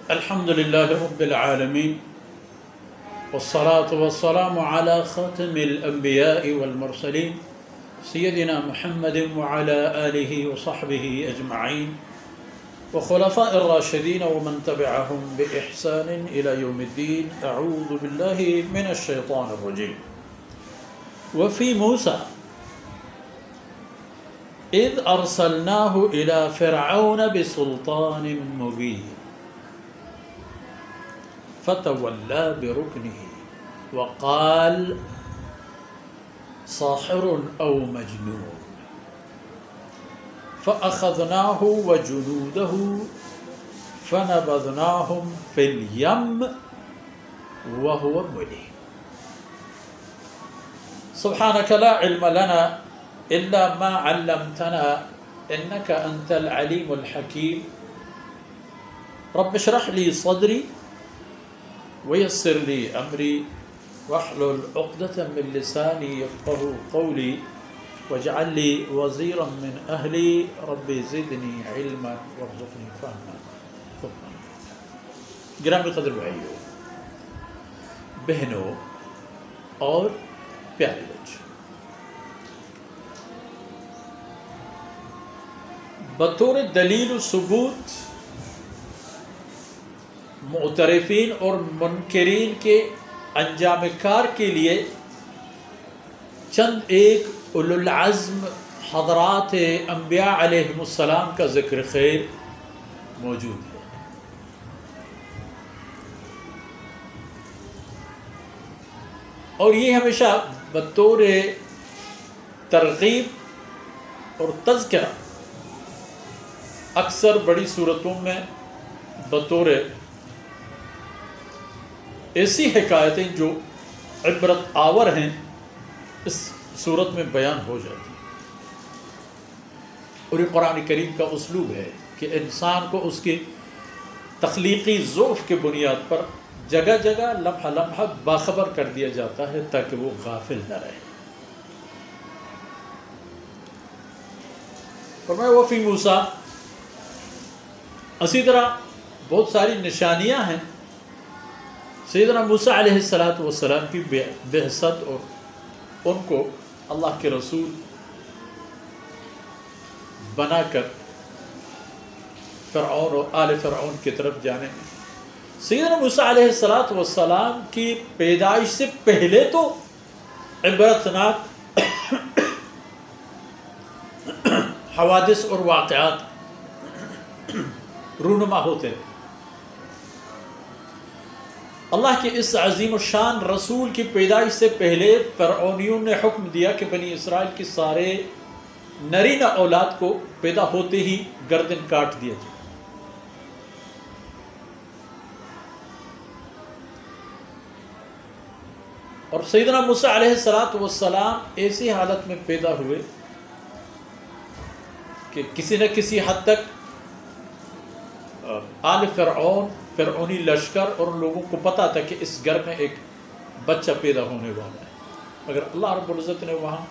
الحمد لله رب العالمين والصلاة والسلام على خاتم الأنبياء والمرسلين سيدنا محمد وعلى آله وصحبه أجمعين وخلفاء الراشدين ومن تبعهم بإحسان إلى يوم الدين. أعوذ بالله من الشيطان الرجيم. وفي موسى إذ أرسلناه إلى فرعون بسلطان مبين فتولى بركنه وقال ساحر أو مجنون فأخذناه وجنوده فنبذناهم في اليم وهو مليم. سبحانك لا علم لنا إلا ما علمتنا إنك أنت العليم الحكيم. رب اشرح لي صدري ويسر لي أمري واحلل عقدة من لساني يفقهوا قولي واجعل لي وزيرا من أهلي ربي زدني علما وارزقني فهما. گرامی قدر بھائیو، بہنوں اور پیارے بچوں، بطور دلیل و ثبوت معترفین اور منکرین کے انجام کار کے لیے چند ایک اولو العزم حضرات انبیاء علیہم السلام کا ذکر خیر موجود ہے. اور یہ ہمیشہ بطور ترغیب اور تذکرہ اکثر بڑی صورتوں میں بطور ایسی حکایتیں جو عبرت آور ہیں اس صورت میں بیان ہو جاتی ہیں. اور یہ قرآن کریم کا اسلوب ہے کہ انسان کو اس کی تخلیقی ضعف کے بنیاد پر جگہ جگہ لمحہ لمحہ باخبر کر دیا جاتا ہے تاکہ وہ غافل نہ رہے. فرمایا وفی موسیٰ، اسی طرح بہت ساری نشانیاں ہیں سیدنا موسیٰ علیہ السلام کی بعثت اور ان کو اللہ کے رسول بنا کر فرعون اور آل فرعون کی طرف جانے میں. سیدنا موسیٰ علیہ السلام کی پیدائش سے پہلے تو عبرتناک حوادث اور واقعات رونما ہوتے ہیں. اللہ کے اس عظیم الشان رسول کی پیدائش سے پہلے فرعونیوں نے حکم دیا کہ بنی اسرائیل کی سارے نرینہ اولاد کو پیدا ہوتے ہی گردن کاٹ دیا جائے. اور سیدنا موسیٰ علیہ السلام ایسی حالت میں پیدا ہوئے کہ کسی نہ کسی حد تک آل فرعونی لشکر اور ان لوگوں کو پتا تھا کہ اس گھر میں ایک بچہ پیدا ہونے والا ہے، مگر اللہ رب العزت نے وہاں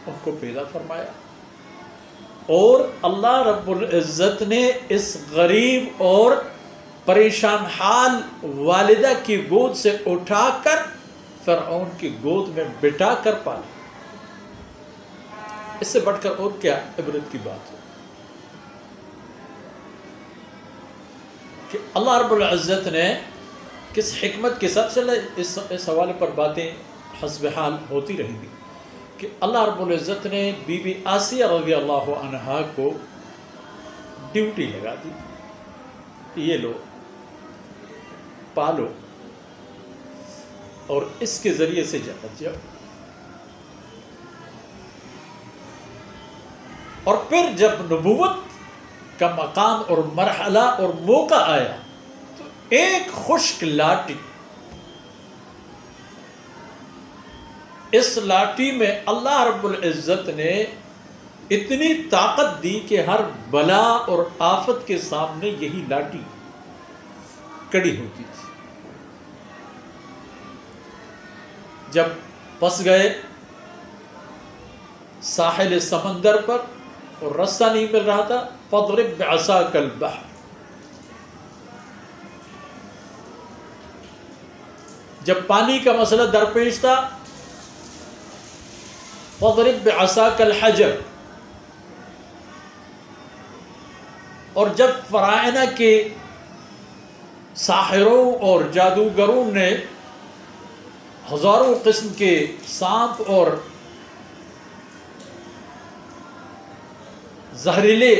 ان کو پیدا فرمایا. اور اللہ رب العزت نے اس غریب اور پریشان حال والدہ کی گود سے اٹھا کر فرعون کی گود میں بٹھا کر پالا. اس سے بڑھ کر اور کیا عبرت کی بات ہے کہ اللہ رب العزت نے کس حکمت کے ساتھ چلے. اس حوالے پر باتیں حسب حال ہوتی رہیں گی کہ اللہ رب العزت نے بی بی آسیہ رضی اللہ عنہا کو ڈیوٹی لگا دی، یہ لو پالو اور اس کے ذریعے سے جنت جاؤ. اور پھر جب نبوت کا مقام اور مرحلہ اور موقع آیا تو ایک خشک لاٹھی، اس لاٹھی میں اللہ رب العزت نے اتنی طاقت دی کہ ہر بلا اور آفت کے سامنے یہی لاٹھی کڑی ہوتی تھی. جب پس گئے ساحل سمندر پر اور رستہ نہیں مل رہا تھا، فَاضْرِبْ بِعَصَاكَ الْبَحْرَ، جب پانی کا مسئلہ درپیش تھا فَاضْرِبْ بِعَصَاكَ الْحَجَرَ، اور جب فرعونہ کے ساحروں اور جادوگروں نے ہزاروں قسم کے سانپ اور زہریلے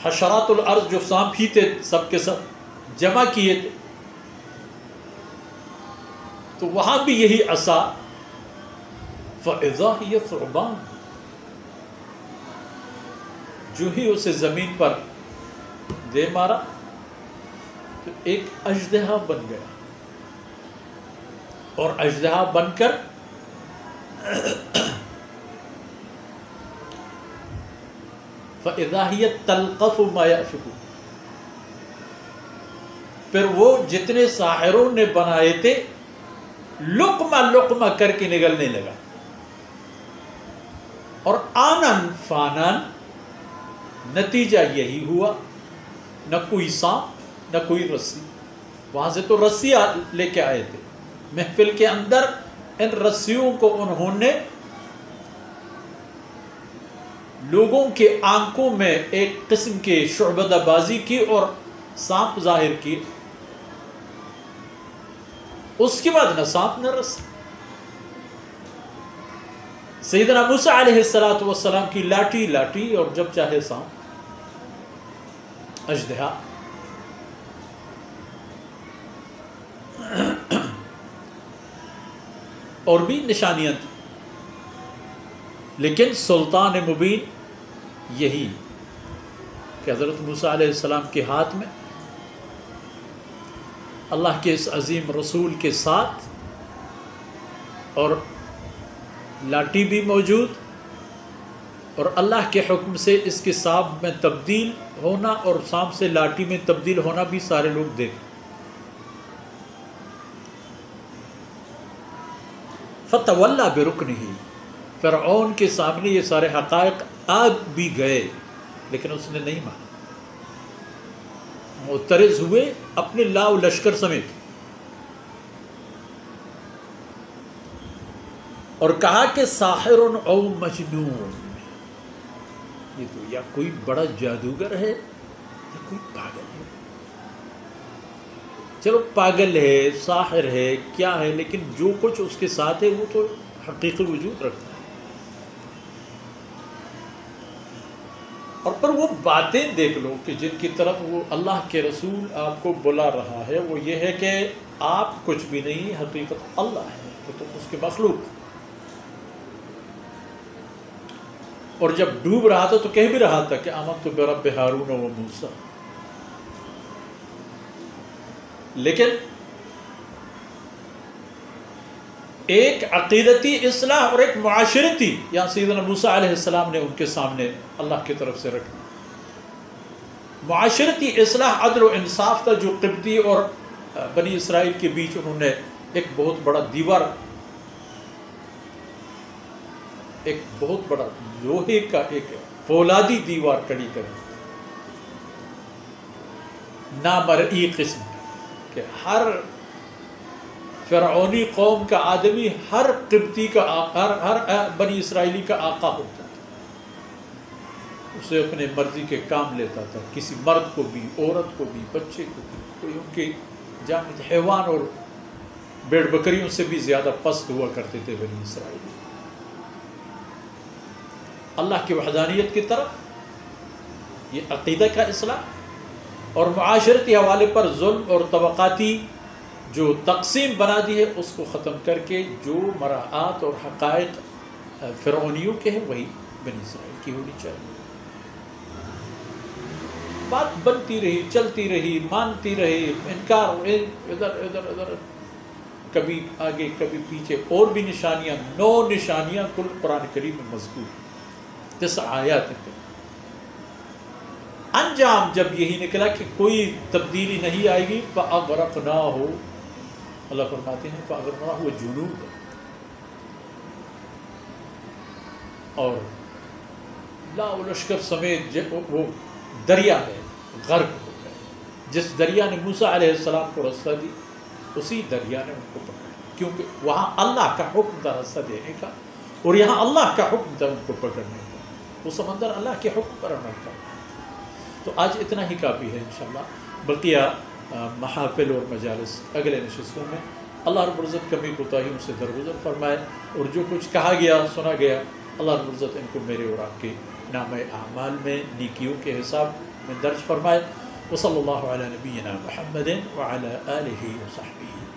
حشرات الارض جو سانپ ہی تھے سب کے سب جمع کیے تھے، تو وہاں بھی یہی عصا فَإِذَا هِيَ ثُعْبَانٌ، جو ہی اسے زمین پر دے مارا تو ایک اژدہا بن گیا، اور اژدہا بن کر فَإِذَا هِيَ تَلْقَفُ مَا يَأْفِكُونَ، پھر وہ جتنے ساحروں نے بنائے تھے لقمہ لقمہ کر کے نگلنے لگا، اور آنن فانن نتیجہ یہی ہوا، نہ کوئی سانپ نہ کوئی رسی، وہاں سے تو رسیاں لے کے آئے تھے محفل کے اندر، ان رسیوں کو انہوں نے لوگوں کے آنکھوں میں ایک قسم کے شعبدہ بازی کی اور سانپ ظاہر کی، اس کے بعد نہ سانپ نہ رسی۔ سیدنا موسیٰ علیہ السلام کی لاٹھی لاٹھی، اور جب چاہے سانپ اژدہا۔ اور بھی نشانیاں تھیں، لیکن سلطان مبین یہی کہ حضرت موسیٰ علیہ السلام کے ہاتھ میں اللہ کے اس عظیم رسول کے ساتھ اور لاٹھی بھی موجود، اور اللہ کے حکم سے اس کے سانپ میں تبدیل ہونا اور سانپ سے لاٹھی میں تبدیل ہونا بھی سارے لوگ دیکھیں۔ فَتَوَلَّى بِرُكْنِهِ، فرعون کے سامنے یہ سارے حقائق آ بھی گئے لیکن اس نے نہیں مانا، معترض ہوئے اپنے لاؤ لشکر سمیت، اور کہا کہ ساحر او مجنون، یہ تو یا کوئی بڑا جادوگر ہے یا کوئی پاگل ہے۔ چلو پاگل ہے ساحر ہے کیا ہے، لیکن جو کچھ اس کے ساتھ ہے وہ تو حقیقی وجود رکھتا ہے۔ اور پر وہ باتیں دیکھ لو کہ جن کی طرف وہ اللہ کے رسول آپ کو بلا رہا ہے، وہ یہ ہے کہ آپ کچھ بھی نہیں، حقیقت اللہ ہے کہ تم اس کے مخلوق۔ اور جب ڈوب رہا تھا تو کہہ بھی رہا تھا کہ آمنت برب ہارون و موسیٰ، لیکن ایک عقیدتی اصلاح اور ایک معاشرتی، یا سیدنا موسیٰ علیہ السلام نے ان کے سامنے اللہ کی طرف سے رکھا۔ معاشرتی اصلاح عدل و انصاف تھا جو قبطی اور بنی اسرائیل کے بیچ انہوں نے ایک بہت بڑا دیوار، ایک بہت بڑا لوہے کا ایک فولادی دیوار کھڑی کر، نامرئی قسم کہ ہر فرعونی قوم کا آدمی ہر قبطی کا ہر بنی اسرائیلی کا آقا ہوتا تھا، اسے اپنے مرضی کے کام لیتا تھا، کسی مرد کو بھی عورت کو بھی بچے کو بھی، کوئی ان کے جانب حیوان اور بھیڑ بکریوں سے بھی زیادہ پست ہوا کرتے تھے بنی اسرائیلی۔ اللہ کی وحدانیت کی طرف یہ عقیدہ کا اصلاح، اور معاشرتی حوالے پر ظلم اور طبقاتی جو تقسیم بنا دی ہے اس کو ختم کر کے جو مراعات اور حقائق فرعونیوں کے ہیں وہی بنی اسرائیل کی ہونی چاہیے۔ بات بنتی رہی، چلتی رہی، مانتی رہی، انکار ادھر ادھر ادھر، کبھی آگے کبھی پیچھے، اور بھی نشانیاں، 9 نشانیاں کل قرآن کریم میں مذکور، 9 آیات ہیں۔ انجام جب یہی نکلا کہ کوئی تبدیلی نہیں آئے گی، فَأَغْرَقْنَاهُ، اللہ فرماتے ہیں فَأَغْرَقْنَاهُ وَجُنُودَهُ، اور لاؤ لشکر سمیت وہ دریا میں غرق ہو گئے۔ جس دریا نے موسیٰ علیہ السلام کو راستہ دی اسی دریا نے ان کو پکڑ لیا، کیونکہ وہاں اللہ کا حکم تھا راستہ دینے کا اور یہاں اللہ کا حکم تھا ان کو پکڑنے کا، وہ سمندر اللہ کے حکم پر عمل کر رہا تھا۔ تو آج اتنا ہی کافی ہے انشاءاللہ، بقیہ محافل اور مجالس اگلے نشستوں میں اللہ رب العزت کمی کوتاہیوں سے درگزر فرمائے، اور جو کچھ کہا گیا سنا گیا اللہ رب العزت ان کو میرے اور آپ کے نام اعمال میں نیکیوں کے حساب میں درج فرمائے۔ وصلی اللہ علی نبینا محمد وعلی آلہ وصحبہ۔